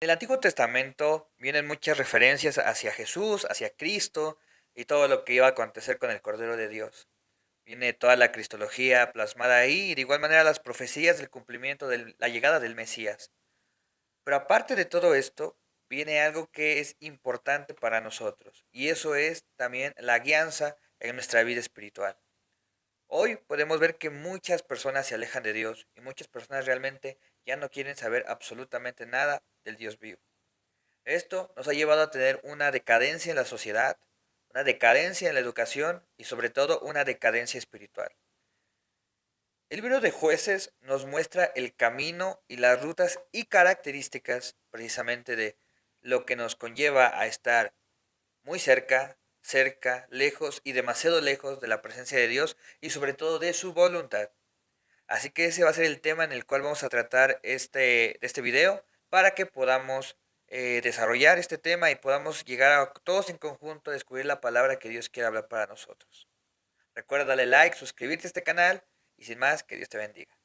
En el Antiguo Testamento vienen muchas referencias hacia Jesús, hacia Cristo y todo lo que iba a acontecer con el Cordero de Dios. Viene toda la cristología plasmada ahí y de igual manera las profecías del cumplimiento de la llegada del Mesías. Pero aparte de todo esto, viene algo que es importante para nosotros y eso es también la guianza en nuestra vida espiritual. Hoy podemos ver que muchas personas se alejan de Dios y muchas personas realmente ya no quieren saber absolutamente nada del Dios vivo. Esto nos ha llevado a tener una decadencia en la sociedad, una decadencia en la educación y sobre todo una decadencia espiritual. El libro de Jueces nos muestra el camino y las rutas y características precisamente de lo que nos conlleva a estar muy cerca, cerca, lejos y demasiado lejos de la presencia de Dios y sobre todo de su voluntad. Así que ese va a ser el tema en el cual vamos a tratar este video para que podamos desarrollar este tema y podamos llegar a todos en conjunto a descubrir la palabra que Dios quiere hablar para nosotros. Recuerda darle like, suscribirte a este canal y sin más, que Dios te bendiga.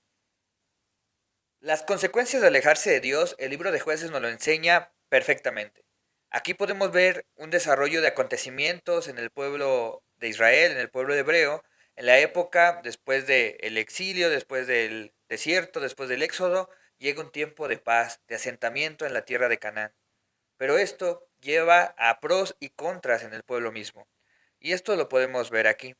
Las consecuencias de alejarse de Dios, el libro de Jueces nos lo enseña perfectamente. Aquí podemos ver un desarrollo de acontecimientos en el pueblo de Israel, en el pueblo hebreo, en la época después del exilio, después del desierto, después del éxodo, llega un tiempo de paz, de asentamiento en la tierra de Canaán. Pero esto lleva a pros y contras en el pueblo mismo. Y esto lo podemos ver aquí.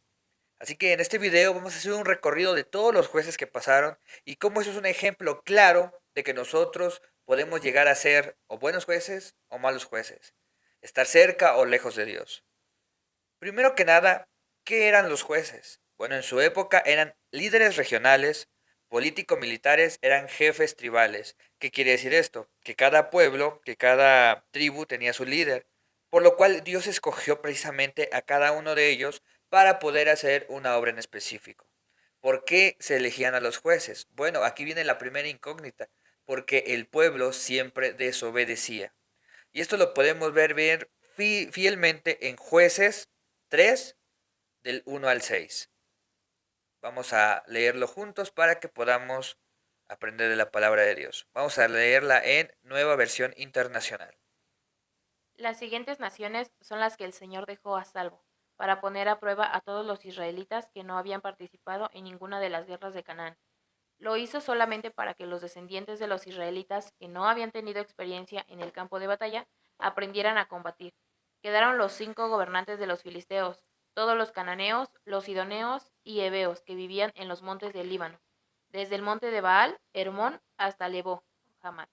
Así que en este video vamos a hacer un recorrido de todos los jueces que pasaron y cómo eso es un ejemplo claro de que nosotros podemos llegar a ser o buenos jueces o malos jueces, estar cerca o lejos de Dios. Primero que nada, ¿qué eran los jueces? Bueno, en su época eran líderes regionales, político-militares, eran jefes tribales. ¿Qué quiere decir esto? Que cada pueblo, que cada tribu tenía su líder, por lo cual Dios escogió precisamente a cada uno de ellos para poder hacer una obra en específico. ¿Por qué se elegían a los jueces? Bueno, aquí viene la primera incógnita, porque el pueblo siempre desobedecía. Y esto lo podemos ver bien fielmente en Jueces 3 del 1 al 6. Vamos a leerlo juntos para que podamos aprender de la palabra de Dios. Vamos a leerla en Nueva Versión Internacional. Las siguientes naciones son las que el Señor dejó a salvo, para poner a prueba a todos los israelitas que no habían participado en ninguna de las guerras de Canaán. Lo hizo solamente para que los descendientes de los israelitas que no habían tenido experiencia en el campo de batalla aprendieran a combatir. Quedaron los 5 gobernantes de los filisteos, todos los cananeos, los sidoneos y heveos que vivían en los montes del Líbano, desde el monte de Baal, Hermón, hasta Lebó, Hamat.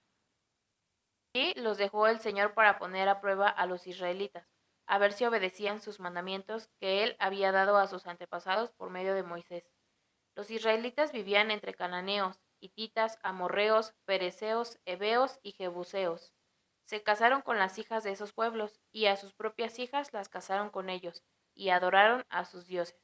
Y los dejó el Señor para poner a prueba a los israelitas, a ver si obedecían sus mandamientos que él había dado a sus antepasados por medio de Moisés. Los israelitas vivían entre cananeos, hititas, amorreos, pereceos, heveos y jebuseos. Se casaron con las hijas de esos pueblos, y a sus propias hijas las casaron con ellos, y adoraron a sus dioses.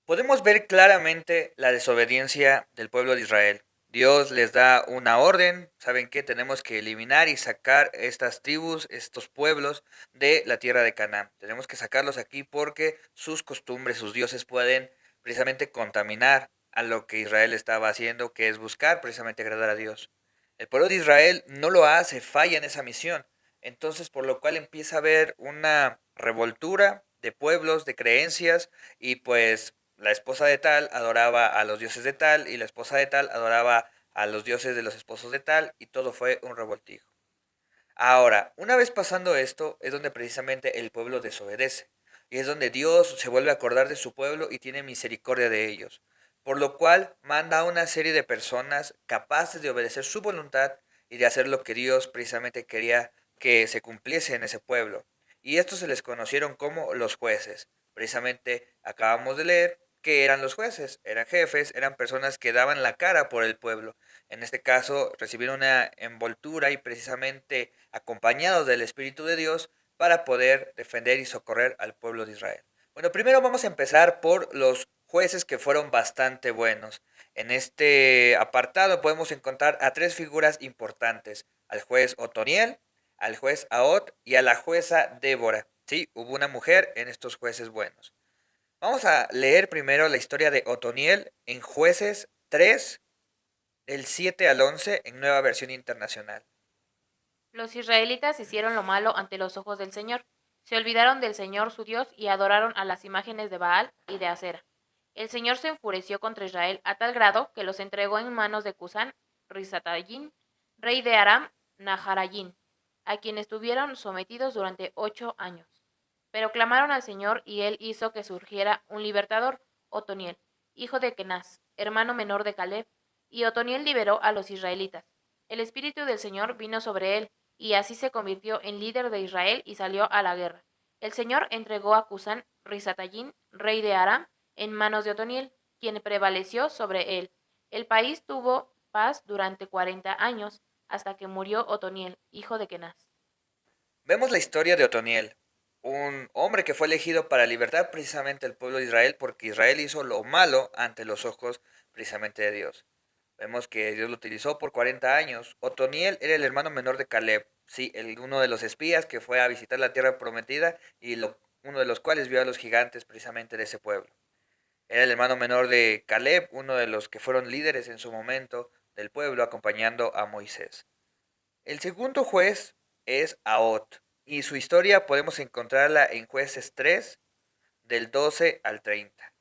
Podemos ver claramente la desobediencia del pueblo de Israel. Dios les da una orden, ¿saben qué? Tenemos que eliminar y sacar estas tribus, estos pueblos de la tierra de Canaán. Tenemos que sacarlos aquí porque sus costumbres, sus dioses pueden precisamente contaminar a lo que Israel estaba haciendo, que es buscar precisamente agradar a Dios. El pueblo de Israel no lo hace, falla en esa misión. Entonces, por lo cual empieza a haber una revoltura de pueblos, de creencias, y pues la esposa de tal adoraba a los dioses de tal y la esposa de tal adoraba a los dioses de los esposos de tal y todo fue un revoltijo. Ahora, una vez pasando esto, es donde precisamente el pueblo desobedece. Y es donde Dios se vuelve a acordar de su pueblo y tiene misericordia de ellos. Por lo cual manda a una serie de personas capaces de obedecer su voluntad y de hacer lo que Dios precisamente quería que se cumpliese en ese pueblo. Y estos se les conocieron como los jueces. Precisamente acabamos de leer que eran los jueces, eran jefes, eran personas que daban la cara por el pueblo. En este caso, recibieron una envoltura y precisamente acompañados del Espíritu de Dios para poder defender y socorrer al pueblo de Israel. Bueno, primero vamos a empezar por los jueces que fueron bastante buenos. En este apartado podemos encontrar a tres figuras importantes, al juez Otoniel, al juez Ahot y a la jueza Débora. Sí, hubo una mujer en estos jueces buenos. Vamos a leer primero la historia de Otoniel en Jueces 3 del 7 al 11 en Nueva Versión Internacional. Los israelitas hicieron lo malo ante los ojos del Señor. Se olvidaron del Señor su Dios y adoraron a las imágenes de Baal y de Acera. El Señor se enfureció contra Israel a tal grado que los entregó en manos de Cusán Risatayín, rey de Aram Naharayín, a quien estuvieron sometidos durante 8 años. Pero clamaron al Señor y él hizo que surgiera un libertador, Otoniel, hijo de Kenaz, hermano menor de Caleb, y Otoniel liberó a los israelitas. El espíritu del Señor vino sobre él, y así se convirtió en líder de Israel y salió a la guerra. El Señor entregó a Cusán Risatayín, rey de Aram, en manos de Otoniel, quien prevaleció sobre él. El país tuvo paz durante 40 años, hasta que murió Otoniel, hijo de Kenaz. Vemos la historia de Otoniel, un hombre que fue elegido para libertar precisamente al pueblo de Israel porque Israel hizo lo malo ante los ojos precisamente de Dios. Vemos que Dios lo utilizó por 40 años. Otoniel era el hermano menor de Caleb, sí, uno de los espías que fue a visitar la tierra prometida y uno de los cuales vio a los gigantes precisamente de ese pueblo. Era el hermano menor de Caleb, uno de los que fueron líderes en su momento del pueblo acompañando a Moisés. El segundo juez es Ahot, y su historia podemos encontrarla en Jueces 3, del 12 al 30.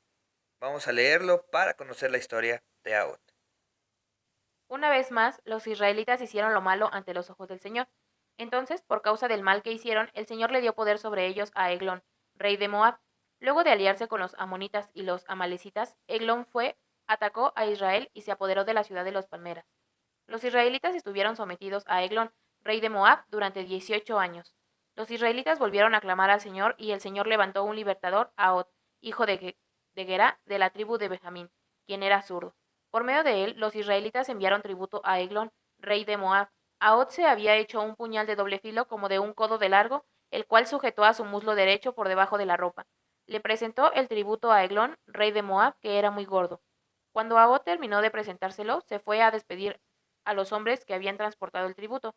Vamos a leerlo para conocer la historia de Ahot. Una vez más, los israelitas hicieron lo malo ante los ojos del Señor. Entonces, por causa del mal que hicieron, el Señor le dio poder sobre ellos a Eglón, rey de Moab. Luego de aliarse con los amonitas y los amalecitas, Eglón atacó a Israel y se apoderó de la ciudad de los palmeras. Los israelitas estuvieron sometidos a Eglón, rey de Moab, durante 18 años. Los israelitas volvieron a clamar al Señor y el Señor levantó un libertador, Ahot, hijo de Gerá, de la tribu de Benjamín, quien era zurdo. Por medio de él, los israelitas enviaron tributo a Eglón, rey de Moab. Ahot se había hecho un puñal de doble filo como de un codo de largo, el cual sujetó a su muslo derecho por debajo de la ropa. Le presentó el tributo a Eglón, rey de Moab, que era muy gordo. Cuando Ahot terminó de presentárselo, se fue a despedir a los hombres que habían transportado el tributo.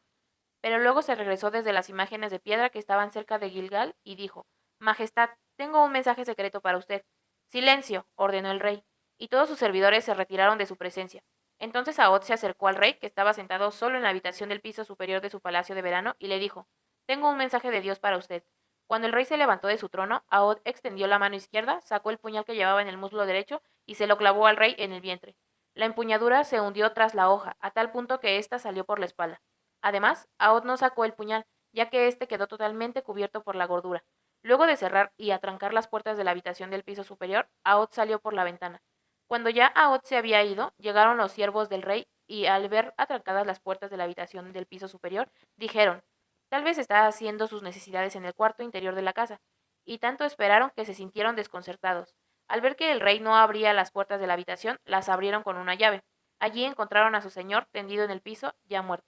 Pero luego se regresó desde las imágenes de piedra que estaban cerca de Gilgal y dijo: Majestad, tengo un mensaje secreto para usted. Silencio, ordenó el rey, y todos sus servidores se retiraron de su presencia. Entonces Ahot se acercó al rey, que estaba sentado solo en la habitación del piso superior de su palacio de verano, y le dijo: Tengo un mensaje de Dios para usted. Cuando el rey se levantó de su trono, Ahot extendió la mano izquierda, sacó el puñal que llevaba en el muslo derecho y se lo clavó al rey en el vientre. La empuñadura se hundió tras la hoja, a tal punto que ésta salió por la espalda. Además, Ahod no sacó el puñal, ya que éste quedó totalmente cubierto por la gordura. Luego de cerrar y atrancar las puertas de la habitación del piso superior, Ahod salió por la ventana. Cuando ya Ahod se había ido, llegaron los siervos del rey y al ver atrancadas las puertas de la habitación del piso superior, dijeron: Tal vez está haciendo sus necesidades en el cuarto interior de la casa. Y tanto esperaron que se sintieron desconcertados. Al ver que el rey no abría las puertas de la habitación, las abrieron con una llave. Allí encontraron a su señor tendido en el piso, ya muerto.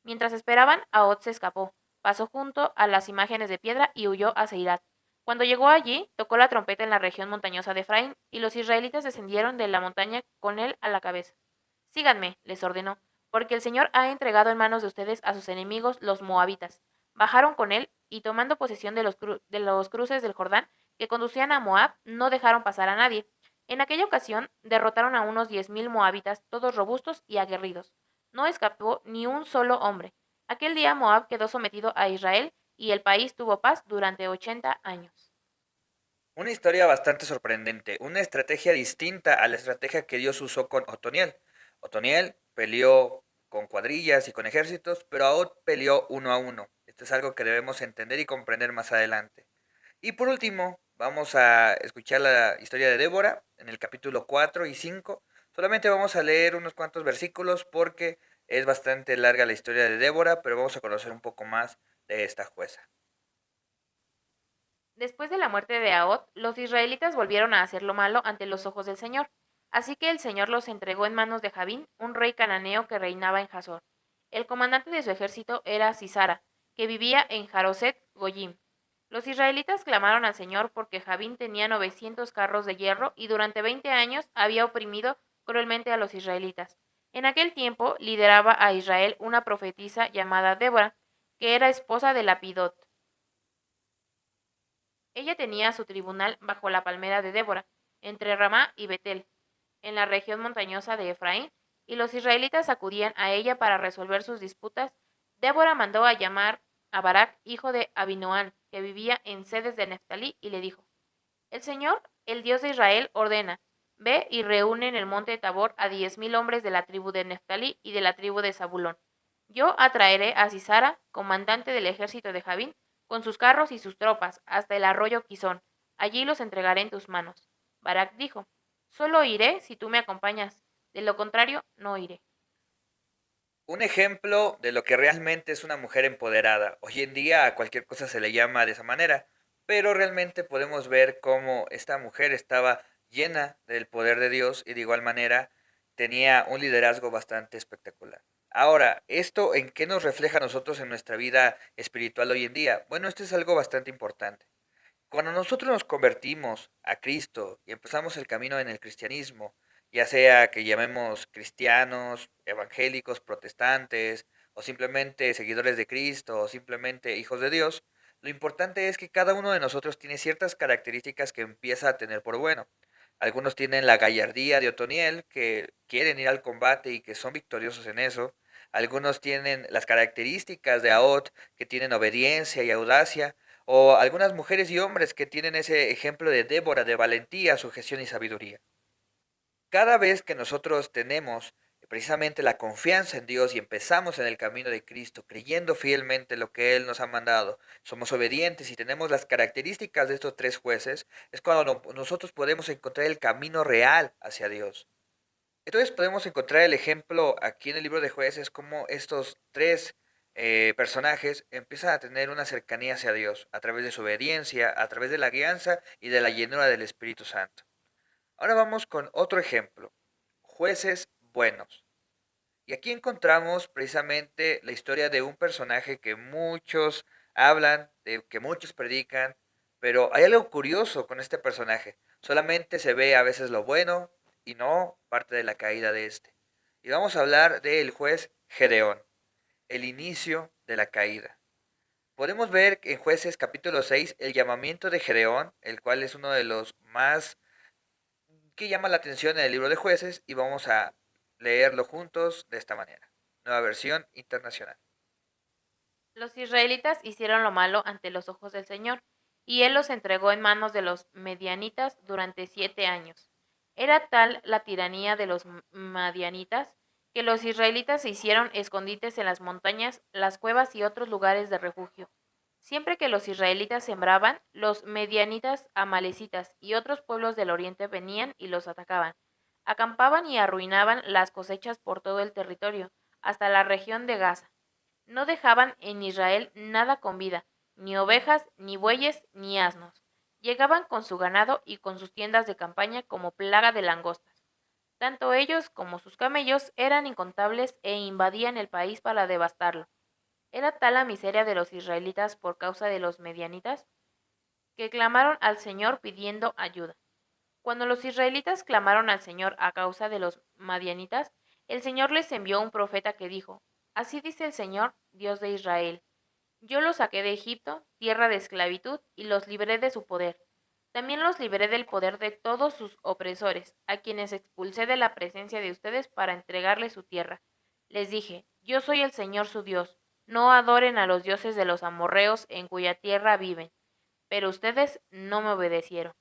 Mientras esperaban, Ahod se escapó, pasó junto a las imágenes de piedra y huyó a Seirat. Cuando llegó allí, tocó la trompeta en la región montañosa de Efraín, y los israelitas descendieron de la montaña con él a la cabeza. Síganme, les ordenó, porque el Señor ha entregado en manos de ustedes a sus enemigos, los moabitas. Bajaron con él, y tomando posesión de los cruces del Jordán que conducían a Moab, no dejaron pasar a nadie. En aquella ocasión, derrotaron a unos 10.000 moabitas, todos robustos y aguerridos. No escapó ni un solo hombre. Aquel día Moab quedó sometido a Israel y el país tuvo paz durante 80 años. Una historia bastante sorprendente, una estrategia distinta a la estrategia que Dios usó con Otoniel. Otoniel peleó con cuadrillas y con ejércitos, pero Ahot peleó uno a uno. Esto es algo que debemos entender y comprender más adelante. Y por último, vamos a escuchar la historia de Débora en el capítulo 4 y 5. Solamente vamos a leer unos cuantos versículos porque es bastante larga la historia de Débora, pero vamos a conocer un poco más de esta jueza. Después de la muerte de Ahod, los israelitas volvieron a hacer lo malo ante los ojos del Señor. Así que el Señor los entregó en manos de Jabín, un rey cananeo que reinaba en Hazor. El comandante de su ejército era Sisara, que vivía en Jaroset Goyim. Los israelitas clamaron al Señor porque Jabín tenía 900 carros de hierro y durante 20 años había oprimido cruelmente a los israelitas. En aquel tiempo lideraba a Israel una profetisa llamada Débora, que era esposa de Lapidot. Ella tenía su tribunal bajo la palmera de Débora, entre Ramá y Betel, en la región montañosa de Efraín, y los israelitas acudían a ella para resolver sus disputas, Débora mandó a llamar a Barak, hijo de Abinoam, que vivía en Sedes de Neftalí, y le dijo: El Señor, el Dios de Israel, ordena: ve y reúne en el monte Tabor a 10,000 hombres de la tribu de Neftalí y de la tribu de Zabulón. Yo atraeré a Sisara, comandante del ejército de Javín, con sus carros y sus tropas, hasta el arroyo Quizón. Allí los entregaré en tus manos. Barak dijo: Solo iré si tú me acompañas, de lo contrario no iré. Un ejemplo de lo que realmente es una mujer empoderada. Hoy en día a cualquier cosa se le llama de esa manera, pero realmente podemos ver cómo esta mujer estaba llena del poder de Dios y de igual manera tenía un liderazgo bastante espectacular. Ahora, ¿esto en qué nos refleja a nosotros en nuestra vida espiritual hoy en día? Bueno, esto es algo bastante importante. Cuando nosotros nos convertimos a Cristo y empezamos el camino en el cristianismo, ya sea que llamemos cristianos, evangélicos, protestantes, o simplemente seguidores de Cristo, o simplemente hijos de Dios, lo importante es que cada uno de nosotros tiene ciertas características que empieza a tener por bueno. Algunos tienen la gallardía de Otoniel, que quieren ir al combate y que son victoriosos en eso. Algunos tienen las características de Aot, que tienen obediencia y audacia. O algunas mujeres y hombres que tienen ese ejemplo de Débora, de valentía, sujeción y sabiduría. Cada vez que nosotros tenemos precisamente la confianza en Dios y empezamos en el camino de Cristo, creyendo fielmente lo que Él nos ha mandado, somos obedientes y tenemos las características de estos tres jueces, es cuando nosotros podemos encontrar el camino real hacia Dios. Entonces podemos encontrar el ejemplo aquí en el libro de Jueces, como estos tres personajes empiezan a tener una cercanía hacia Dios a través de su obediencia, a través de la guianza y de la llenura del Espíritu Santo. Ahora vamos con otro ejemplo, jueces buenos. Y aquí encontramos precisamente la historia de un personaje que muchos hablan, de que muchos predican, pero hay algo curioso con este personaje. Solamente se ve a veces lo bueno y no parte de la caída de este. Y vamos a hablar del juez Gedeón, el inicio de la caída. Podemos ver en Jueces capítulo 6 el llamamiento de Gedeón, el cual es uno de los más que llama la atención en el libro de Jueces, y vamos a leerlo juntos de esta manera. Nueva versión internacional. Los israelitas hicieron lo malo ante los ojos del Señor, y él los entregó en manos de los medianitas durante 7 años. Era tal la tiranía de los madianitas que los israelitas se hicieron escondites en las montañas, las cuevas y otros lugares de refugio. Siempre que los israelitas sembraban, los medianitas, amalecitas y otros pueblos del oriente venían y los atacaban. Acampaban y arruinaban las cosechas por todo el territorio, hasta la región de Gaza. No dejaban en Israel nada con vida, ni ovejas, ni bueyes, ni asnos. Llegaban con su ganado y con sus tiendas de campaña como plaga de langostas. Tanto ellos como sus camellos eran incontables e invadían el país para devastarlo. Era tal la miseria de los israelitas por causa de los medianitas, que clamaron al Señor pidiendo ayuda. Cuando los israelitas clamaron al Señor a causa de los madianitas, el Señor les envió un profeta que dijo: Así dice el Señor, Dios de Israel: Yo los saqué de Egipto, tierra de esclavitud, y los libré de su poder. También los libré del poder de todos sus opresores, a quienes expulsé de la presencia de ustedes para entregarles su tierra. Les dije: Yo soy el Señor su Dios. No adoren a los dioses de los amorreos en cuya tierra viven. Pero ustedes no me obedecieron.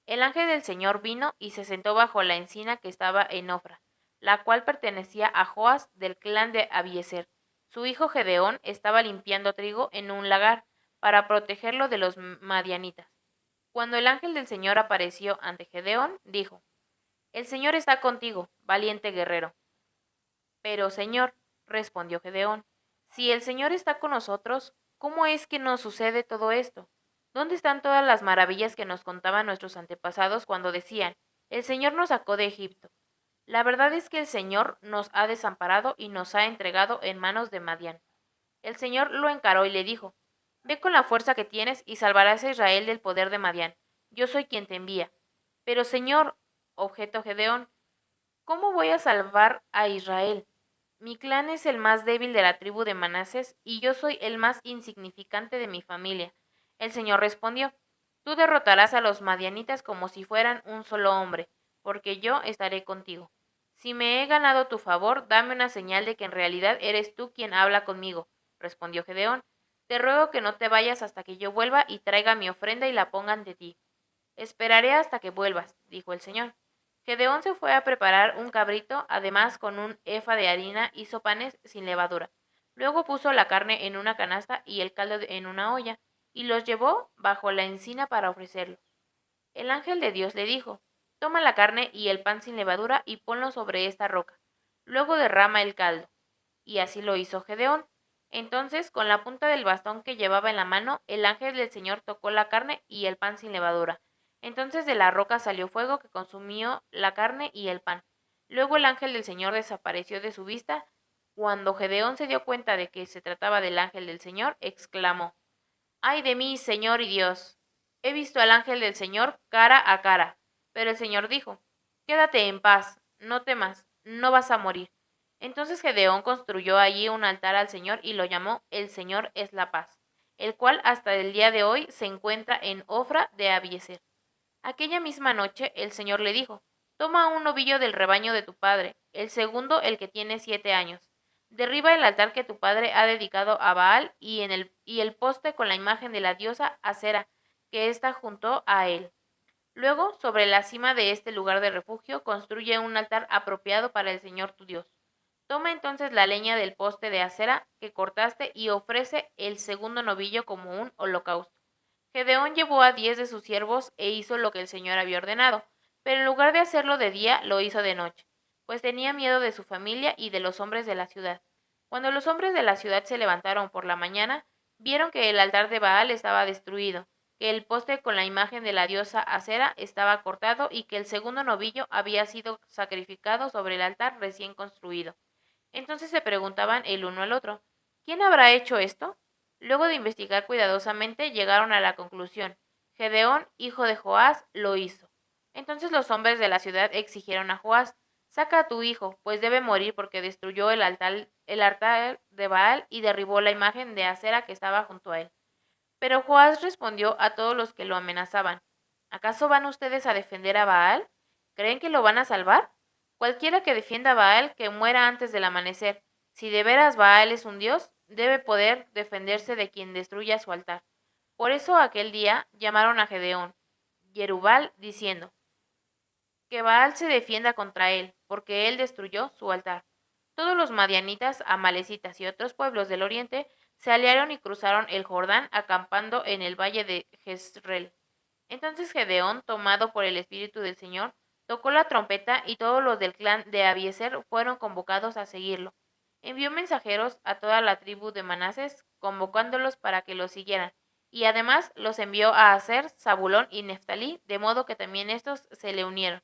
El ángel del Señor vino y se sentó bajo la encina que estaba en Ofra, la cual pertenecía a Joas del clan de Abiezer. Su hijo Gedeón estaba limpiando trigo en un lagar para protegerlo de los madianitas. Cuando el ángel del Señor apareció ante Gedeón, dijo: El Señor está contigo, valiente guerrero. Pero, Señor, respondió Gedeón, si el Señor está con nosotros, ¿cómo es que nos sucede todo esto? ¿Dónde están todas las maravillas que nos contaban nuestros antepasados cuando decían: El Señor nos sacó de Egipto? La verdad es que el Señor nos ha desamparado y nos ha entregado en manos de Madián. El Señor lo encaró y le dijo: Ve con la fuerza que tienes y salvarás a Israel del poder de Madián. Yo soy quien te envía. Pero, Señor, objetó Gedeón, ¿cómo voy a salvar a Israel? Mi clan es el más débil de la tribu de Manases y yo soy el más insignificante de mi familia. El Señor respondió: Tú derrotarás a los madianitas como si fueran un solo hombre, porque yo estaré contigo. Si me he ganado tu favor, dame una señal de que en realidad eres tú quien habla conmigo, respondió Gedeón. Te ruego que no te vayas hasta que yo vuelva y traiga mi ofrenda y la ponga ante ti. Esperaré hasta que vuelvas, dijo el Señor. Gedeón se fue a preparar un cabrito, además con un efa de harina hizo panes sin levadura. Luego puso la carne en una canasta y el caldo en una olla, y los llevó bajo la encina para ofrecerlos. El ángel de Dios le dijo, toma la carne y el pan sin levadura y ponlo sobre esta roca. Luego derrama el caldo. Y así lo hizo Gedeón. Entonces, con la punta del bastón que llevaba en la mano, el ángel del Señor tocó la carne y el pan sin levadura. Entonces de la roca salió fuego que consumió la carne y el pan. Luego el ángel del Señor desapareció de su vista. Cuando Gedeón se dio cuenta de que se trataba del ángel del Señor, exclamó, ¡ay de mí, Señor y Dios! He visto al ángel del Señor cara a cara. Pero el Señor dijo, quédate en paz, no temas, no vas a morir. Entonces Gedeón construyó allí un altar al Señor y lo llamó El Señor es la paz, el cual hasta el día de hoy se encuentra en Ofra de Abiezer. Aquella misma noche el Señor le dijo, toma un novillo del rebaño de tu padre, el segundo el que tiene 7 años. Derriba el altar que tu padre ha dedicado a Baal y el poste con la imagen de la diosa Acera, que está junto a él. Luego, sobre la cima de este lugar de refugio, construye un altar apropiado para el Señor tu Dios. Toma entonces la leña del poste de acera que cortaste y ofrece el segundo novillo como un holocausto. Gedeón llevó a 10 de sus siervos e hizo lo que el Señor había ordenado, pero en lugar de hacerlo de día, lo hizo de noche, pues tenía miedo de su familia y de los hombres de la ciudad. Cuando los hombres de la ciudad se levantaron por la mañana, vieron que el altar de Baal estaba destruido, que el poste con la imagen de la diosa Acera estaba cortado y que el segundo novillo había sido sacrificado sobre el altar recién construido. Entonces se preguntaban el uno al otro, ¿quién habrá hecho esto? Luego de investigar cuidadosamente, llegaron a la conclusión, Gedeón, hijo de Joás, lo hizo. Entonces los hombres de la ciudad exigieron a Joás, saca a tu hijo, pues debe morir porque destruyó el altar de Baal y derribó la imagen de acera que estaba junto a él. Pero Joás respondió a todos los que lo amenazaban, ¿acaso van ustedes a defender a Baal? ¿Creen que lo van a salvar? Cualquiera que defienda a Baal, que muera antes del amanecer. Si de veras Baal es un dios, debe poder defenderse de quien destruya su altar. Por eso aquel día llamaron a Gedeón, Yerubal, diciendo, que Baal se defienda contra él, porque él destruyó su altar. Todos los madianitas, amalecitas y otros pueblos del oriente se aliaron y cruzaron el Jordán, acampando en el valle de Jezreel. Entonces Gedeón, tomado por el Espíritu del Señor, tocó la trompeta y todos los del clan de Abiezer fueron convocados a seguirlo. Envió mensajeros a toda la tribu de Manases, convocándolos para que lo siguieran, y además los envió a Aser, Zabulón y Neftalí, de modo que también estos se le unieron.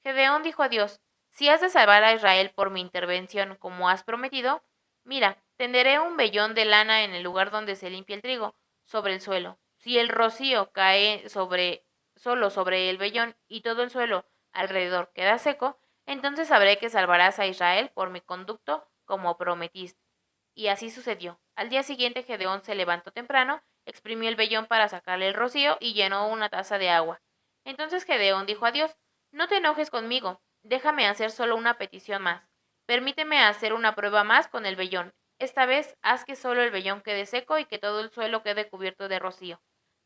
Gedeón dijo a Dios, si has de salvar a Israel por mi intervención como has prometido, mira, tenderé un vellón de lana en el lugar donde se limpia el trigo, sobre el suelo. Si el rocío cae solo sobre el vellón y todo el suelo alrededor queda seco, entonces sabré que salvarás a Israel por mi conducto como prometiste. Y así sucedió. Al día siguiente Gedeón se levantó temprano, exprimió el vellón para sacarle el rocío y llenó una taza de agua. Entonces Gedeón dijo a Dios, no te enojes conmigo, déjame hacer solo una petición más. Permíteme hacer una prueba más con el vellón. Esta vez haz que solo el vellón quede seco y que todo el suelo quede cubierto de rocío.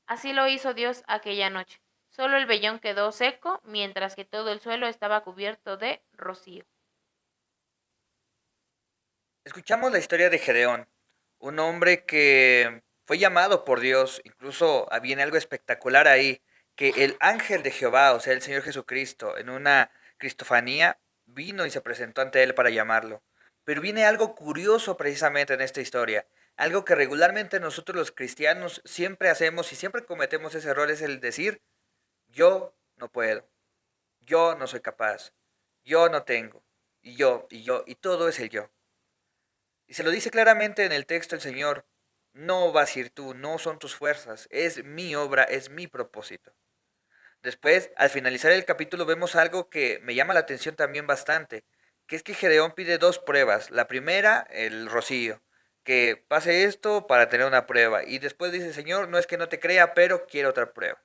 Así lo hizo Dios aquella noche. Solo el vellón quedó seco, mientras que todo el suelo estaba cubierto de rocío. Escuchamos la historia de Gedeón, un hombre que fue llamado por Dios, incluso viene algo espectacular ahí, que el ángel de Jehová, o sea, el Señor Jesucristo, en una cristofanía, vino y se presentó ante él para llamarlo. Pero viene algo curioso precisamente en esta historia, algo que regularmente nosotros los cristianos siempre hacemos y siempre cometemos ese error, es el decir, yo no puedo, yo no soy capaz, yo no tengo, y todo es el yo. Y se lo dice claramente en el texto el Señor, no vas a ir tú, no son tus fuerzas, es mi obra, es mi propósito. Después, al finalizar el capítulo, vemos algo que me llama la atención también bastante, que es que Gedeón pide dos pruebas. La primera, el rocío, que pase esto para tener una prueba. Y después dice, Señor, no es que no te crea, pero quiero otra prueba.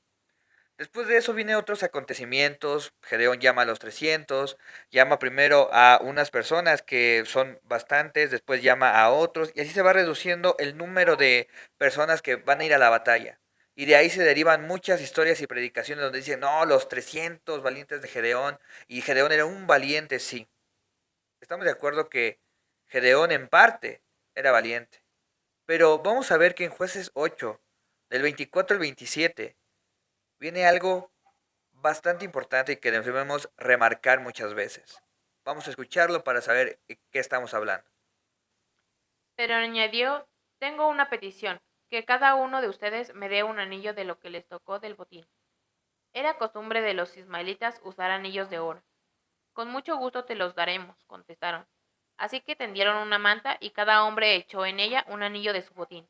Después de eso vienen otros acontecimientos. Gedeón llama a los 300, llama primero a unas personas que son bastantes, después llama a otros, y así se va reduciendo el número de personas que van a ir a la batalla. Y de ahí se derivan muchas historias y predicaciones donde dicen, no, los 300 valientes de Gedeón, y Gedeón era un valiente, sí. Estamos de acuerdo que Gedeón en parte era valiente. Pero vamos a ver que en Jueces 8, del 24 al 27, viene algo bastante importante y que debemos remarcar muchas veces. Vamos a escucharlo para saber qué estamos hablando. Pero añadió, tengo una petición, que cada uno de ustedes me dé un anillo de lo que les tocó del botín. Era costumbre de los ismaelitas usar anillos de oro. Con mucho gusto te los daremos, contestaron. Así que tendieron una manta y cada hombre echó en ella un anillo de su botín.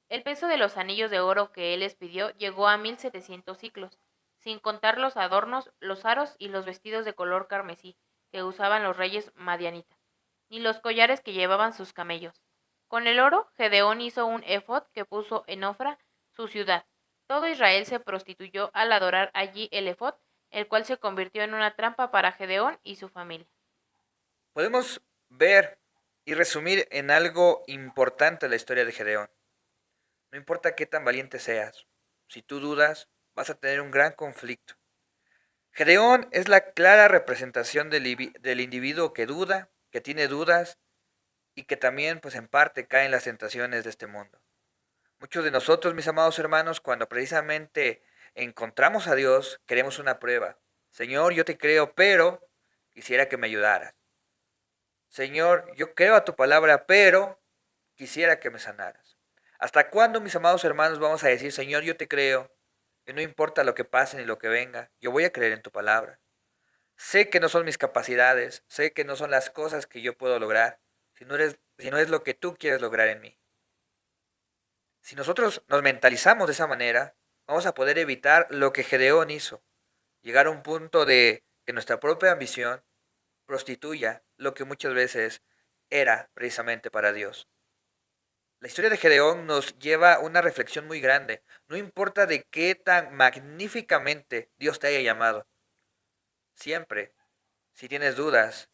El peso de los anillos de oro que él les pidió llegó a 1700 siclos, sin contar los adornos, los aros y los vestidos de color carmesí que usaban los reyes madianitas, ni los collares que llevaban sus camellos. Con el oro, Gedeón hizo un efod que puso en Ofra, su ciudad. Todo Israel se prostituyó al adorar allí el efod, el cual se convirtió en una trampa para Gedeón y su familia. Podemos ver y resumir en algo importante la historia de Gedeón. No importa qué tan valiente seas, si tú dudas, vas a tener un gran conflicto. Gedeón es la clara representación del individuo que duda, que tiene dudas y que también, pues en parte, cae en las tentaciones de este mundo. Muchos de nosotros, mis amados hermanos, cuando precisamente encontramos a Dios, queremos una prueba. Señor, yo te creo, pero quisiera que me ayudaras. Señor, yo creo a tu palabra, pero quisiera que me sanaras. ¿Hasta cuándo, mis amados hermanos, vamos a decir, Señor, yo te creo, y no importa lo que pase ni lo que venga, yo voy a creer en tu palabra? Sé que no son mis capacidades, sé que no son las cosas que yo puedo lograr, si no es lo que tú quieres lograr en mí. Si nosotros nos mentalizamos de esa manera, vamos a poder evitar lo que Gedeón hizo, llegar a un punto de que nuestra propia ambición prostituya lo que muchas veces era precisamente para Dios. La historia de Gedeón nos lleva a una reflexión muy grande. No importa de qué tan magníficamente Dios te haya llamado, siempre, si tienes dudas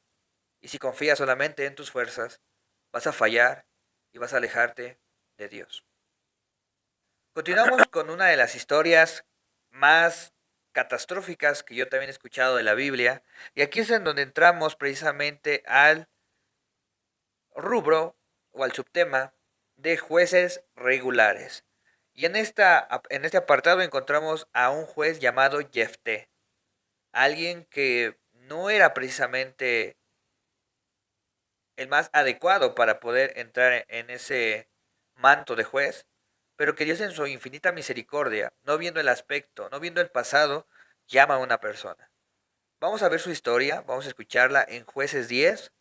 y si confías solamente en tus fuerzas, vas a fallar y vas a alejarte de Dios. Continuamos con una de las historias más catastróficas que yo también he escuchado de la Biblia, y aquí es en donde entramos precisamente al rubro o al subtema de jueces regulares. Y en este apartado encontramos a un juez llamado Jefté, alguien que no era precisamente el más adecuado para poder entrar en ese manto de juez, pero que Dios en su infinita misericordia, no viendo el aspecto, no viendo el pasado, llama a una persona. Vamos a ver su historia, vamos a escucharla en Jueces 10,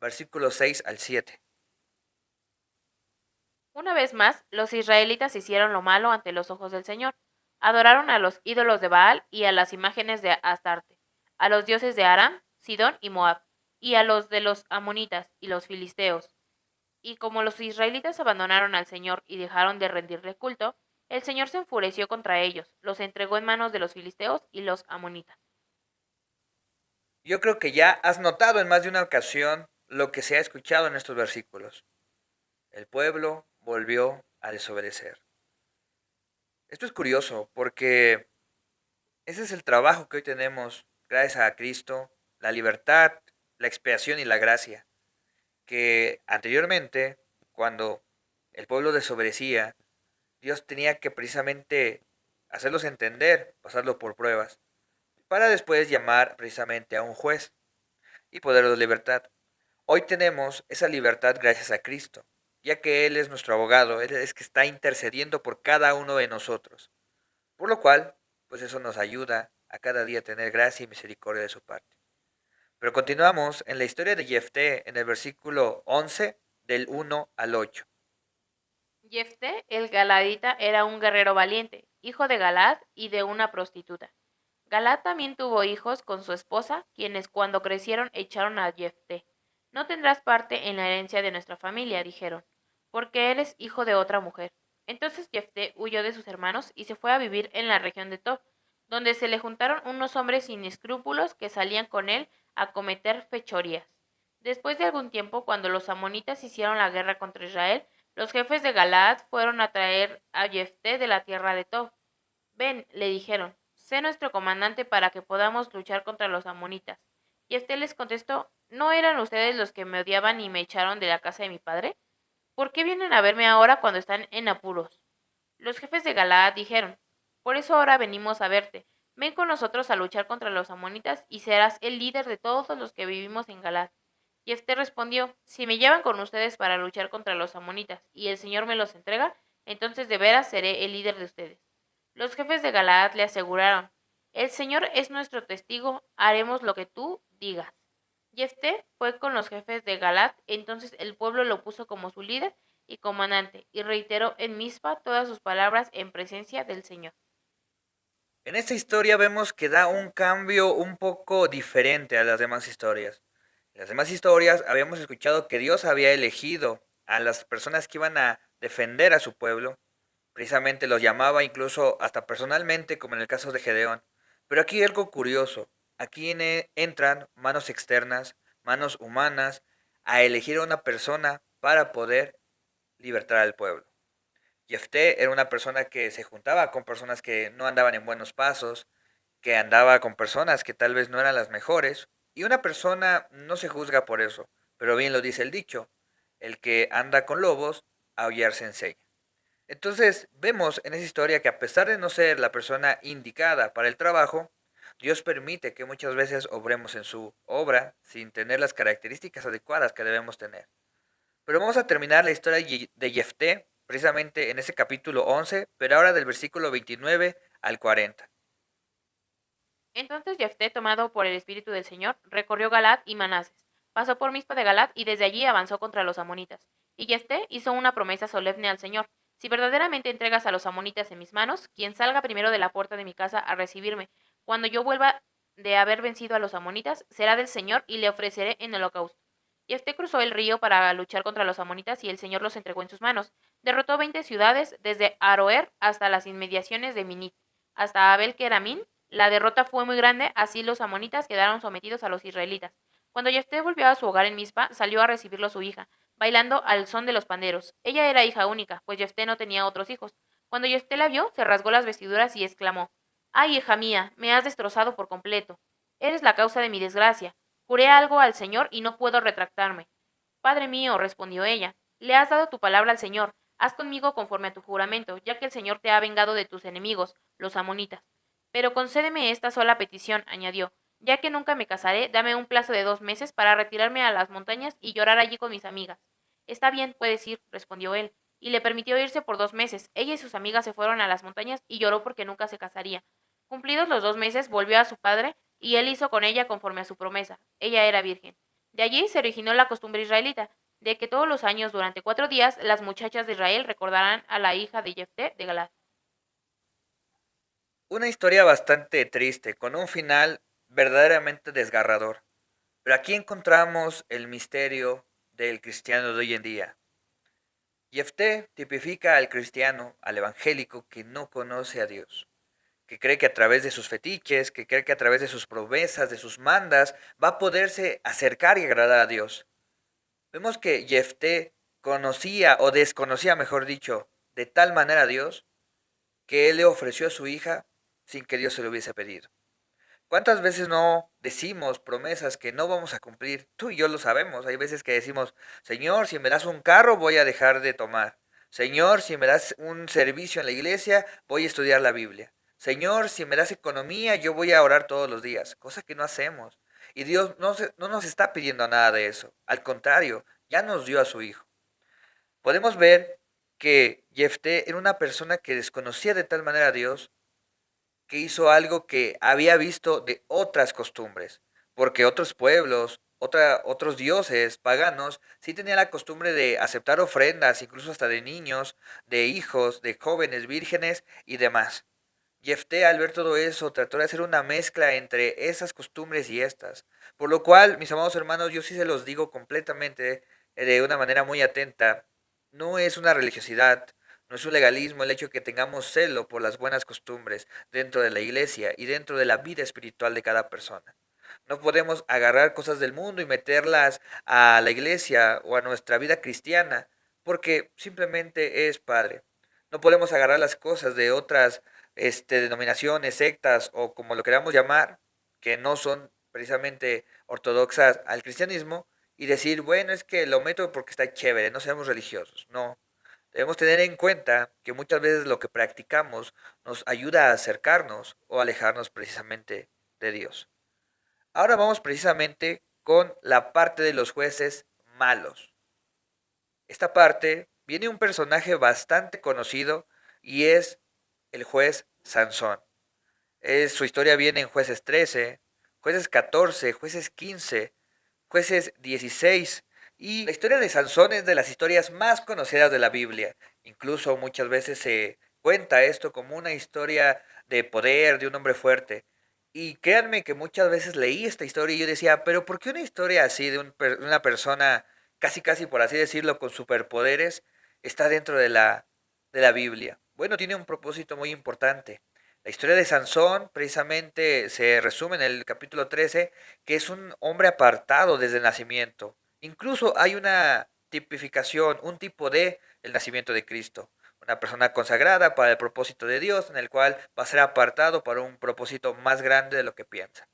versículos 6 al 7. Una vez más, los israelitas hicieron lo malo ante los ojos del Señor. Adoraron a los ídolos de Baal y a las imágenes de Astarte, a los dioses de Aram, Sidón y Moab, y a los de los amonitas y los filisteos. Y como los israelitas abandonaron al Señor y dejaron de rendirle culto, el Señor se enfureció contra ellos, los entregó en manos de los filisteos y los amonitas. Yo creo que ya has notado en más de una ocasión lo que se ha escuchado en estos versículos. El pueblo volvió a desobedecer. Esto es curioso porque ese es el trabajo que hoy tenemos gracias a Cristo, la libertad, la expiación y la gracia, que anteriormente, cuando el pueblo desobedecía, Dios tenía que precisamente hacerlos entender, pasarlo por pruebas, para después llamar precisamente a un juez y poderlos libertad. Hoy tenemos esa libertad gracias a Cristo, ya que Él es nuestro abogado, Él es que está intercediendo por cada uno de nosotros. Por lo cual, pues eso nos ayuda a cada día tener gracia y misericordia de su parte. Pero continuamos en la historia de Jefté en el versículo 11 del 1 al 8. Jefté, el galadita, era un guerrero valiente, hijo de Galad y de una prostituta. Galad también tuvo hijos con su esposa, quienes cuando crecieron echaron a Jefté. No tendrás parte en la herencia de nuestra familia, dijeron, porque eres hijo de otra mujer. Entonces Jefté huyó de sus hermanos y se fue a vivir en la región de Tob, donde se le juntaron unos hombres sin escrúpulos que salían con él a cometer fechorías. Después de algún tiempo, cuando los amonitas hicieron la guerra contra Israel, los jefes de Galaad fueron a traer a Jefté de la tierra de Tob. Ven, le dijeron, sé nuestro comandante para que podamos luchar contra los amonitas. Jefté les contestó, ¿no eran ustedes los que me odiaban y me echaron de la casa de mi padre? ¿Por qué vienen a verme ahora cuando están en apuros? Los jefes de Galaad dijeron, por eso ahora venimos a verte. Ven con nosotros a luchar contra los amonitas y serás el líder de todos los que vivimos en Galaad. Jefté respondió, si me llevan con ustedes para luchar contra los amonitas y el Señor me los entrega, entonces de veras seré el líder de ustedes. Los jefes de Galaad le aseguraron, el Señor es nuestro testigo, haremos lo que tú digas. Jefté fue con los jefes de Galaad, entonces el pueblo lo puso como su líder y comandante, y reiteró en Mizpa todas sus palabras en presencia del Señor. En esta historia vemos que da un cambio un poco diferente a las demás historias. En las demás historias habíamos escuchado que Dios había elegido a las personas que iban a defender a su pueblo. Precisamente los llamaba incluso hasta personalmente, como en el caso de Gedeón. Pero aquí hay algo curioso. Aquí entran manos externas, manos humanas, a elegir a una persona para poder libertar al pueblo. Jefté era una persona que se juntaba con personas que no andaban en buenos pasos, que andaba con personas que tal vez no eran las mejores, y una persona no se juzga por eso, pero bien lo dice el dicho, el que anda con lobos, aullar se enseña. Entonces vemos en esa historia que a pesar de no ser la persona indicada para el trabajo, Dios permite que muchas veces obremos en su obra sin tener las características adecuadas que debemos tener. Pero vamos a terminar la historia de Jefté precisamente en ese capítulo 11, pero ahora del versículo 29 al 40. Entonces Jefté, tomado por el espíritu del Señor, recorrió Galaad y Manases, pasó por Mizpa de Galaad y desde allí avanzó contra los amonitas. Y Jefté hizo una promesa solemne al Señor: si verdaderamente entregas a los amonitas en mis manos, quien salga primero de la puerta de mi casa a recibirme, cuando yo vuelva de haber vencido a los amonitas, será del Señor y le ofreceré en holocausto. Jefté cruzó el río para luchar contra los amonitas y el Señor los entregó en sus manos. Derrotó 20 ciudades, desde Aroer hasta las inmediaciones de Minit, hasta Abel Keramín. La derrota fue muy grande, así los amonitas quedaron sometidos a los israelitas. Cuando Jefté volvió a su hogar en Mizpa, salió a recibirlo su hija, bailando al son de los panderos. Ella era hija única, pues Jefté no tenía otros hijos. Cuando Jefté la vio, se rasgó las vestiduras y exclamó: ¡Ay, hija mía, me has destrozado por completo! Eres la causa de mi desgracia. Juré algo al Señor y no puedo retractarme. Padre mío, respondió ella, le has dado tu palabra al Señor. Haz conmigo conforme a tu juramento, ya que el Señor te ha vengado de tus enemigos, los amonitas. Pero concédeme esta sola petición, añadió, ya que nunca me casaré, dame un plazo de 2 meses para retirarme a las montañas y llorar allí con mis amigas. Está bien, puedes ir, respondió él, y le permitió irse por 2 meses. Ella y sus amigas se fueron a las montañas y lloró porque nunca se casaría. Cumplidos los 2 meses, volvió a su padre, y él hizo con ella conforme a su promesa. Ella era virgen. De allí se originó la costumbre israelita, de que todos los años durante 4 días las muchachas de Israel recordarán a la hija de Jefté de Galad. Una historia bastante triste, con un final verdaderamente desgarrador. Pero aquí encontramos el misterio del cristiano de hoy en día. Jefté tipifica al cristiano, al evangélico que no conoce a Dios, que cree que a través de sus fetiches, que cree que a través de sus promesas, de sus mandas, va a poderse acercar y agradar a Dios. Vemos que Jefté conocía o desconocía, mejor dicho, de tal manera a Dios que él le ofreció a su hija sin que Dios se lo hubiese pedido. ¿Cuántas veces no decimos promesas que no vamos a cumplir? Tú y yo lo sabemos. Hay veces que decimos, Señor, si me das un carro, voy a dejar de tomar. Señor, si me das un servicio en la iglesia, voy a estudiar la Biblia. Señor, si me das economía, yo voy a orar todos los días. Cosa que no hacemos. Y Dios no nos está pidiendo nada de eso. Al contrario, ya nos dio a su Hijo. Podemos ver que Jefté era una persona que desconocía de tal manera a Dios que hizo algo que había visto de otras costumbres, porque otros pueblos, otros dioses paganos, sí tenían la costumbre de aceptar ofrendas, incluso hasta de niños, de hijos, de jóvenes vírgenes y demás. Jefté, al ver todo eso, trató de hacer una mezcla entre esas costumbres y estas. Por lo cual, mis amados hermanos, yo sí se los digo completamente de una manera muy atenta. No es una religiosidad, No es un legalismo el hecho de que tengamos celo por las buenas costumbres dentro de la iglesia y dentro de la vida espiritual de cada persona. No podemos agarrar cosas del mundo y meterlas a la iglesia o a nuestra vida cristiana porque simplemente es padre. No podemos agarrar las cosas de otras denominaciones, sectas o como lo queramos llamar, que no son precisamente ortodoxas al cristianismo y decir, bueno, es que lo meto porque está chévere, no seamos religiosos. No, debemos tener en cuenta que muchas veces lo que practicamos nos ayuda a acercarnos o alejarnos precisamente de Dios. Ahora vamos precisamente con la parte de los jueces malos. Esta parte viene un personaje bastante conocido y es el juez Sansón. Su historia viene en Jueces 13, Jueces 14, Jueces 15, Jueces 16. Y la historia de Sansón es de las historias más conocidas de la Biblia. Incluso muchas veces se cuenta esto como una historia de poder, de un hombre fuerte. Y créanme que muchas veces leí esta historia y yo decía, pero ¿por qué una historia así de una persona, casi casi por así decirlo, con superpoderes, está dentro de la Biblia? Bueno, tiene un propósito muy importante. La historia de Sansón precisamente se resume en el capítulo 13, que es un hombre apartado desde el nacimiento. Incluso hay una tipificación, un tipo de el nacimiento de Cristo. Una persona consagrada para el propósito de Dios, en el cual va a ser apartado para un propósito más grande de lo que piensa.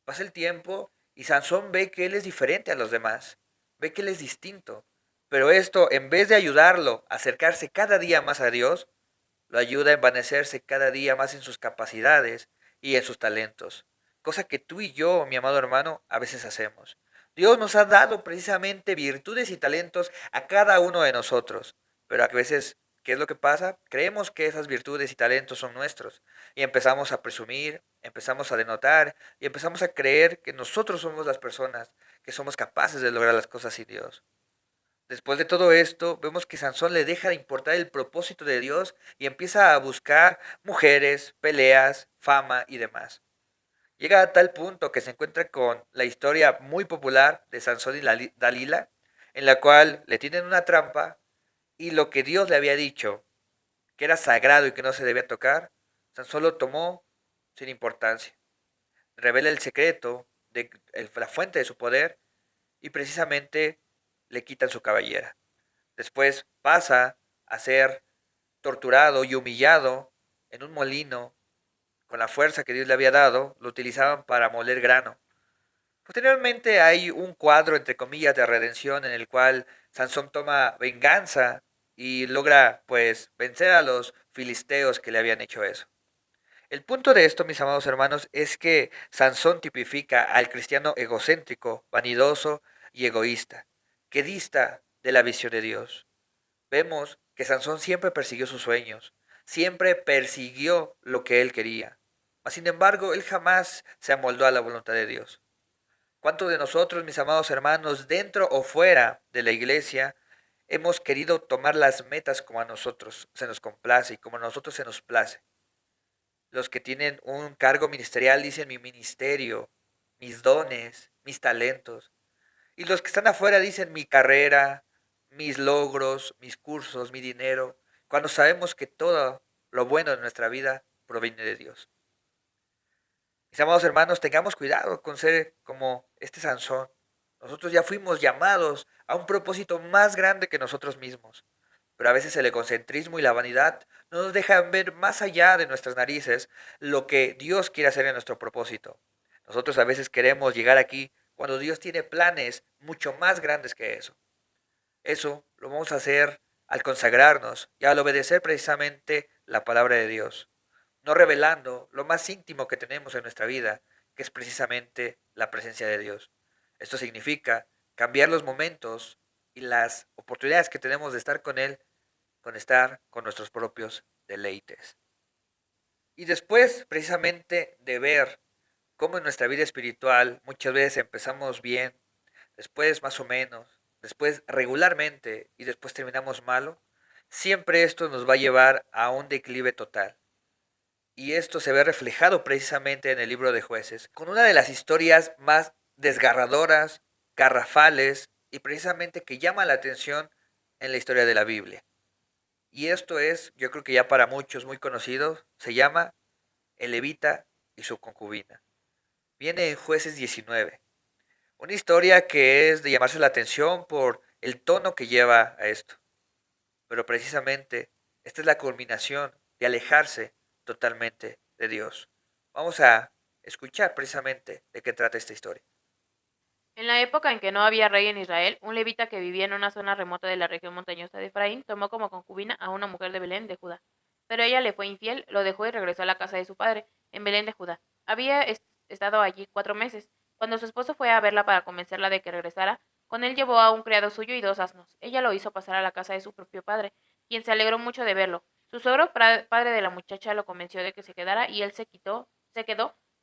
Pasa el tiempo y Sansón ve que él es diferente a los demás, ve que él es distinto. Pero esto, en vez de ayudarlo a acercarse cada día más a Dios, lo ayuda a envanecerse cada día más en sus capacidades y en sus talentos, cosa que tú y yo, mi amado hermano, a veces hacemos. Dios nos ha dado precisamente virtudes y talentos a cada uno de nosotros, pero a veces, ¿qué es lo que pasa? Creemos que esas virtudes y talentos son nuestros y empezamos a presumir, empezamos a denotar y empezamos a creer que nosotros somos las personas que somos capaces de lograr las cosas sin Dios. Después de todo esto, vemos que Sansón le deja de importar el propósito de Dios y empieza a buscar mujeres, peleas, fama y demás. Llega a tal punto que se encuentra con la historia muy popular de Sansón y Dalila, en la cual le tienen una trampa y lo que Dios le había dicho, que era sagrado y que no se debía tocar, Sansón lo tomó sin importancia. Revela el secreto de la fuente de su poder y precisamente le quitan su cabellera. Después pasa a ser torturado y humillado en un molino con la fuerza que Dios le había dado, lo utilizaban para moler grano. Posteriormente hay un cuadro, entre comillas, de redención en el cual Sansón toma venganza y logra, pues, vencer a los filisteos que le habían hecho eso. El punto de esto, mis amados hermanos, es que Sansón tipifica al cristiano egocéntrico, vanidoso y egoísta, que dista de la visión de Dios. Vemos que Sansón siempre persiguió sus sueños, siempre persiguió lo que él quería. Mas, sin embargo, él jamás se amoldó a la voluntad de Dios. ¿Cuántos de nosotros, mis amados hermanos, dentro o fuera de la iglesia, hemos querido tomar las metas como a nosotros se nos complace y como a nosotros se nos place? Los que tienen un cargo ministerial dicen mi ministerio, mis dones, mis talentos. Y los que están afuera dicen mi carrera, mis logros, mis cursos, mi dinero, cuando sabemos que todo lo bueno de nuestra vida proviene de Dios. Mis amados hermanos, tengamos cuidado con ser como este Sansón. Nosotros ya fuimos llamados a un propósito más grande que nosotros mismos. Pero a veces el egocentrismo y la vanidad no nos dejan ver más allá de nuestras narices lo que Dios quiere hacer en nuestro propósito. Nosotros a veces queremos llegar aquí cuando Dios tiene planes mucho más grandes que eso. Eso lo vamos a hacer al consagrarnos y al obedecer precisamente la palabra de Dios, no revelando lo más íntimo que tenemos en nuestra vida, que es precisamente la presencia de Dios. Esto significa cambiar los momentos y las oportunidades que tenemos de estar con Él, con estar con nuestros propios deleites. Y después precisamente de ver cómo en nuestra vida espiritual muchas veces empezamos bien, después más o menos, después regularmente y después terminamos malo, siempre esto nos va a llevar a un declive total. Y esto se ve reflejado precisamente en el libro de Jueces, con una de las historias más desgarradoras, garrafales y precisamente que llama la atención en la historia de la Biblia. Y esto es, yo creo que ya para muchos muy conocido, se llama El levita y su concubina. Viene en Jueces 19. Una historia que es de llamarse la atención por el tono que lleva a esto. Pero precisamente esta es la culminación de alejarse totalmente de Dios. Vamos a escuchar precisamente de qué trata esta historia. En la época en que no había rey en Israel, un levita que vivía en una zona remota de la región montañosa de Efraín tomó como concubina a una mujer de Belén de Judá. Pero ella le fue infiel, lo dejó y regresó a la casa de su padre, en Belén de Judá. Había estado allí 4 meses. Cuando su esposo fue a verla para convencerla de que regresara, con él llevó a un criado suyo y 2 asnos. Ella lo hizo pasar a la casa de su propio padre, quien se alegró mucho de verlo. Su suegro, padre de la muchacha, lo convenció de que se quedara y él se quedó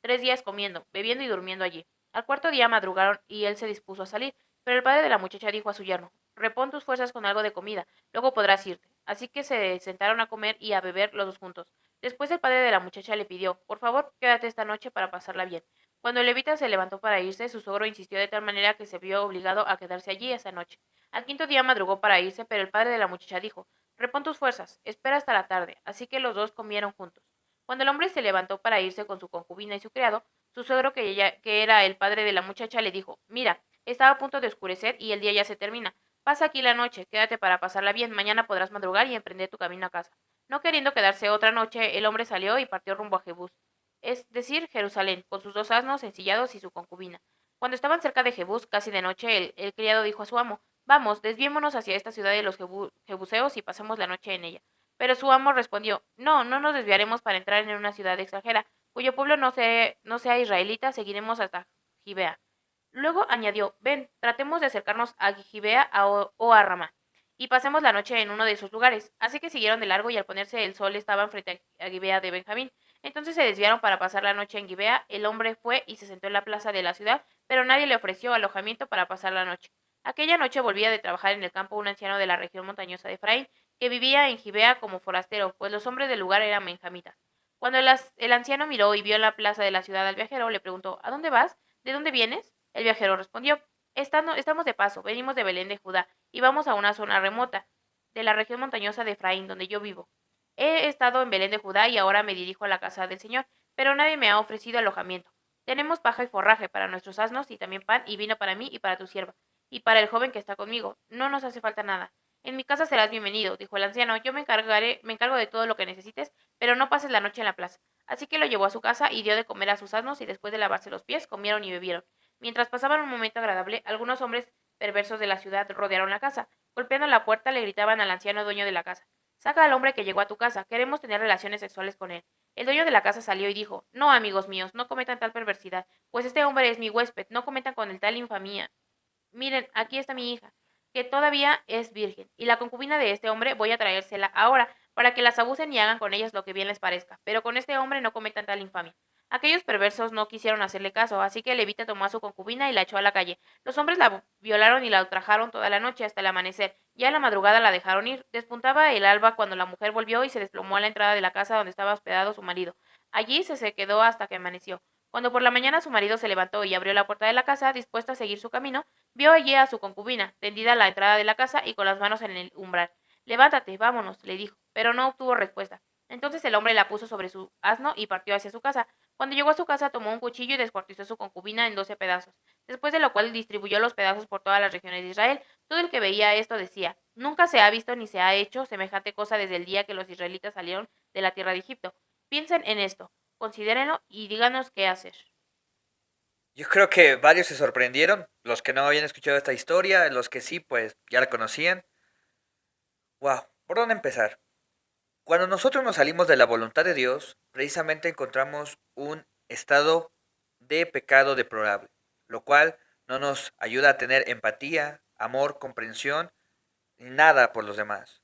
3 días comiendo, bebiendo y durmiendo allí. Al cuarto día madrugaron y él se dispuso a salir, pero el padre de la muchacha dijo a su yerno: repón tus fuerzas con algo de comida, luego podrás irte. Así que se sentaron a comer y a beber los dos juntos. Después el padre de la muchacha le pidió: por favor, quédate esta noche para pasarla bien. Cuando el levita se levantó para irse, su suegro insistió de tal manera que se vio obligado a quedarse allí esa noche. Al quinto día madrugó para irse, pero el padre de la muchacha dijo: repón tus fuerzas, espera hasta la tarde. Así que los dos comieron juntos. Cuando el hombre se levantó para irse con su concubina y su criado, su suegro, que era el padre de la muchacha, le dijo: mira, estaba a punto de oscurecer y el día ya se termina. Pasa aquí la noche, quédate para pasarla bien, mañana podrás madrugar y emprender tu camino a casa. No queriendo quedarse otra noche, el hombre salió y partió rumbo a Jebús, es decir, Jerusalén, con sus 2 asnos ensillados y su concubina. Cuando estaban cerca de Jebús, casi de noche, el criado dijo a su amo: vamos, desviémonos hacia esta ciudad de los jebuseos y pasemos la noche en ella. Pero su amo respondió: no, no nos desviaremos para entrar en una ciudad extranjera, cuyo pueblo no sea israelita, seguiremos hasta Gibea. Luego añadió: ven, tratemos de acercarnos a Gibea o a Ramá, y pasemos la noche en uno de esos lugares. Así que siguieron de largo y al ponerse el sol estaban frente a Gibea de Benjamín. Entonces se desviaron para pasar la noche en Gibea. El hombre fue y se sentó en la plaza de la ciudad, pero nadie le ofreció alojamiento para pasar la noche. Aquella noche volvía de trabajar en el campo un anciano de la región montañosa de Efraín, que vivía en Gibea como forastero, pues los hombres del lugar eran benjamitas. Cuando el anciano miró y vio en la plaza de la ciudad al viajero, le preguntó: ¿a dónde vas? ¿De dónde vienes? El viajero respondió: estamos de paso, venimos de Belén de Judá, y vamos a una zona remota de la región montañosa de Efraín, donde yo vivo. He estado en Belén de Judá y ahora me dirijo a la casa del Señor, pero nadie me ha ofrecido alojamiento. Tenemos paja y forraje para nuestros asnos y también pan y vino para mí y para tu sierva, y para el joven que está conmigo. No nos hace falta nada. En mi casa serás bienvenido, dijo el anciano. Yo me encargo de todo lo que necesites, pero no pases la noche en la plaza. Así que lo llevó a su casa y dio de comer a sus asnos, y después de lavarse los pies, comieron y bebieron. Mientras pasaban un momento agradable, algunos hombres perversos de la ciudad rodearon la casa. Golpeando la puerta, le gritaban al anciano dueño de la casa: saca al hombre que llegó a tu casa, queremos tener relaciones sexuales con él. El dueño de la casa salió y dijo: no, amigos míos, no cometan tal perversidad, pues este hombre es mi huésped, no cometan con él tal infamia. Miren, aquí está mi hija, que todavía es virgen, y la concubina de este hombre voy a traérsela ahora, para que las abusen y hagan con ellas lo que bien les parezca, pero con este hombre no cometan tal infamia. Aquellos perversos no quisieron hacerle caso, así que Levita tomó a su concubina y la echó a la calle. Los hombres la violaron y la ultrajaron toda la noche hasta el amanecer. Ya en la madrugada la dejaron ir. Despuntaba el alba cuando la mujer volvió y se desplomó a la entrada de la casa donde estaba hospedado su marido. Allí se quedó hasta que amaneció. Cuando por la mañana su marido se levantó y abrió la puerta de la casa, dispuesto a seguir su camino, vio allí a su concubina, tendida a la entrada de la casa y con las manos en el umbral. Levántate, vámonos, le dijo, pero no obtuvo respuesta. Entonces el hombre la puso sobre su asno y partió hacia su casa. Cuando llegó a su casa tomó un cuchillo y descuartizó a su concubina en 12 pedazos, después de lo cual distribuyó los pedazos por todas las regiones de Israel. Todo el que veía esto decía: nunca se ha visto ni se ha hecho semejante cosa desde el día que los israelitas salieron de la tierra de Egipto. Piensen en esto, considérenlo y díganos qué hacer. Yo creo que varios se sorprendieron, los que no habían escuchado esta historia, los que sí, pues ya la conocían. Wow, ¿por dónde empezar? Cuando nosotros nos salimos de la voluntad de Dios, precisamente encontramos un estado de pecado deplorable, lo cual no nos ayuda a tener empatía, amor, comprensión, ni nada por los demás.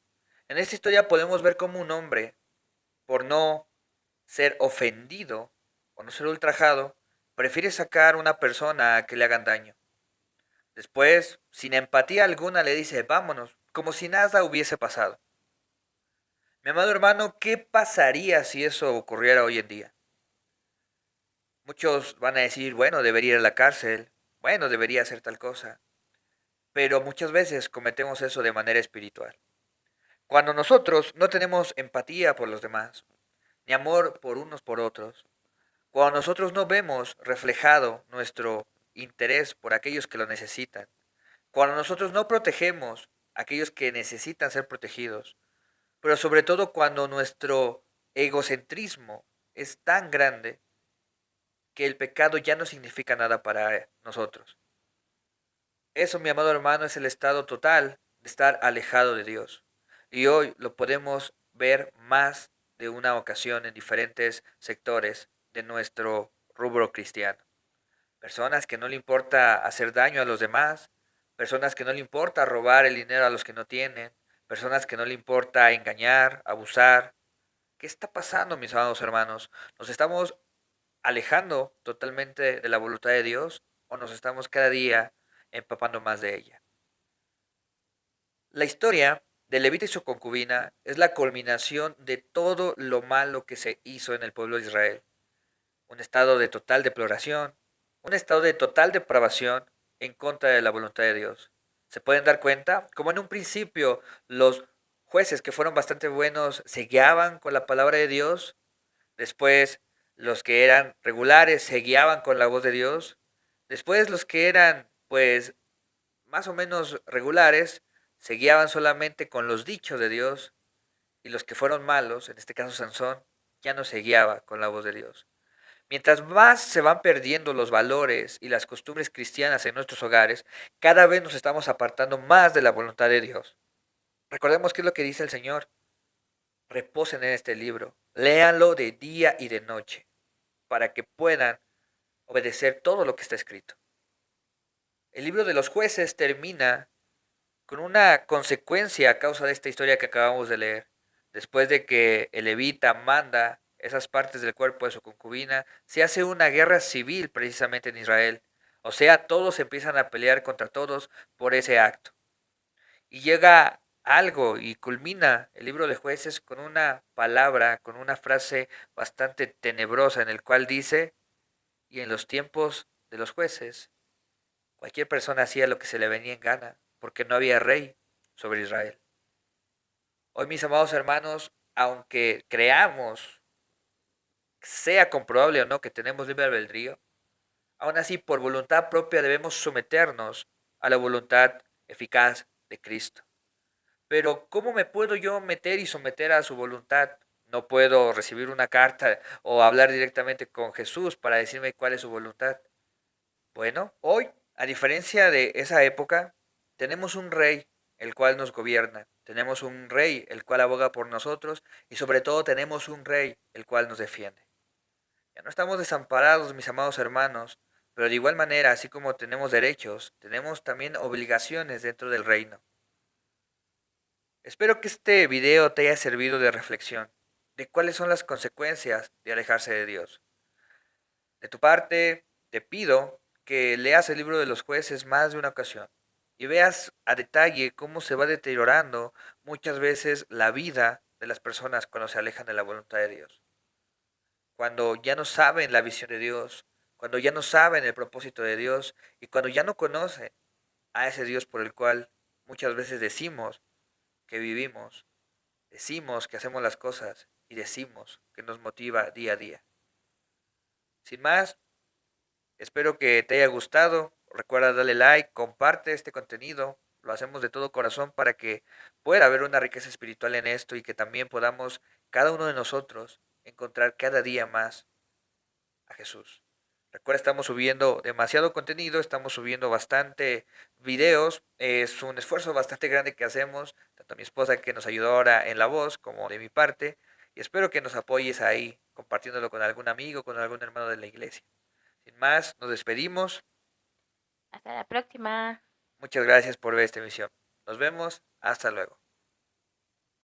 En esta historia podemos ver cómo un hombre, por no ser ofendido o no ser ultrajado, prefiere sacar a una persona a que le hagan daño. Después, sin empatía alguna, le dice: vámonos, como si nada hubiese pasado. Mi amado hermano, ¿qué pasaría si eso ocurriera hoy en día? Muchos van a decir: bueno, debería ir a la cárcel, bueno, debería hacer tal cosa, pero muchas veces cometemos eso de manera espiritual. Cuando nosotros no tenemos empatía por los demás, ni amor por unos por otros, cuando nosotros no vemos reflejado nuestro interés por aquellos que lo necesitan, cuando nosotros no protegemos a aquellos que necesitan ser protegidos, pero sobre todo cuando nuestro egocentrismo es tan grande que el pecado ya no significa nada para nosotros. Eso, mi amado hermano, es el estado total de estar alejado de Dios. Y hoy lo podemos ver más de una ocasión en diferentes sectores de nuestro rubro cristiano. Personas que no le importa hacer daño a los demás, personas que no le importa robar el dinero a los que no tienen, personas que no le importa engañar, abusar. ¿Qué está pasando, mis amados hermanos? ¿Nos estamos alejando totalmente de la voluntad de Dios o nos estamos cada día empapando más de ella? La historia de Levita y su concubina es la culminación de todo lo malo que se hizo en el pueblo de Israel. Un estado de total deploración, un estado de total depravación en contra de la voluntad de Dios. Se pueden dar cuenta, como en un principio los jueces que fueron bastante buenos se guiaban con la palabra de Dios, después los que eran regulares se guiaban con la voz de Dios, después los que eran pues más o menos regulares se guiaban solamente con los dichos de Dios, y los que fueron malos, en este caso Sansón, ya no se guiaba con la voz de Dios. Mientras más se van perdiendo los valores y las costumbres cristianas en nuestros hogares, cada vez nos estamos apartando más de la voluntad de Dios. Recordemos qué es lo que dice el Señor. Reposen en este libro, léanlo de día y de noche, para que puedan obedecer todo lo que está escrito. El libro de los jueces termina con una consecuencia a causa de esta historia que acabamos de leer. Después de que el levita manda esas partes del cuerpo de su concubina, se hace una guerra civil precisamente en Israel. O sea, todos empiezan a pelear contra todos por ese acto. Y llega algo y culmina el libro de jueces con una palabra, con una frase bastante tenebrosa en el cual dice, y en los tiempos de los jueces, cualquier persona hacía lo que se le venía en gana, porque no había rey sobre Israel. Hoy, mis amados hermanos, aunque creamos, sea comprobable o no, que tenemos libre albedrío, aún así por voluntad propia debemos someternos a la voluntad eficaz de Cristo. Pero ¿cómo me puedo yo meter y someter a su voluntad? No puedo recibir una carta o hablar directamente con Jesús para decirme cuál es su voluntad. Bueno, hoy, a diferencia de esa época, tenemos un rey el cual nos gobierna, tenemos un rey el cual aboga por nosotros y sobre todo tenemos un rey el cual nos defiende. Ya no estamos desamparados, mis amados hermanos, pero de igual manera, así como tenemos derechos, tenemos también obligaciones dentro del reino. Espero que este video te haya servido de reflexión de cuáles son las consecuencias de alejarse de Dios. De tu parte, te pido que leas el libro de los jueces más de una ocasión y veas a detalle cómo se va deteriorando muchas veces la vida de las personas cuando se alejan de la voluntad de Dios. Cuando ya no saben la visión de Dios, cuando ya no saben el propósito de Dios y cuando ya no conocen a ese Dios por el cual muchas veces decimos que vivimos, decimos que hacemos las cosas y decimos que nos motiva día a día. Sin más, espero que te haya gustado. Recuerda darle like, comparte este contenido. Lo hacemos de todo corazón para que pueda haber una riqueza espiritual en esto y que también podamos, cada uno de nosotros, encontrar cada día más a Jesús. Recuerda, estamos subiendo demasiado contenido, estamos subiendo bastante videos. Es un esfuerzo bastante grande que hacemos, tanto a mi esposa que nos ayudó ahora en la voz como de mi parte. Y espero que nos apoyes ahí, compartiéndolo con algún amigo, con algún hermano de la iglesia. Sin más, nos despedimos. Hasta la próxima. Muchas gracias por ver esta emisión. Nos vemos. Hasta luego.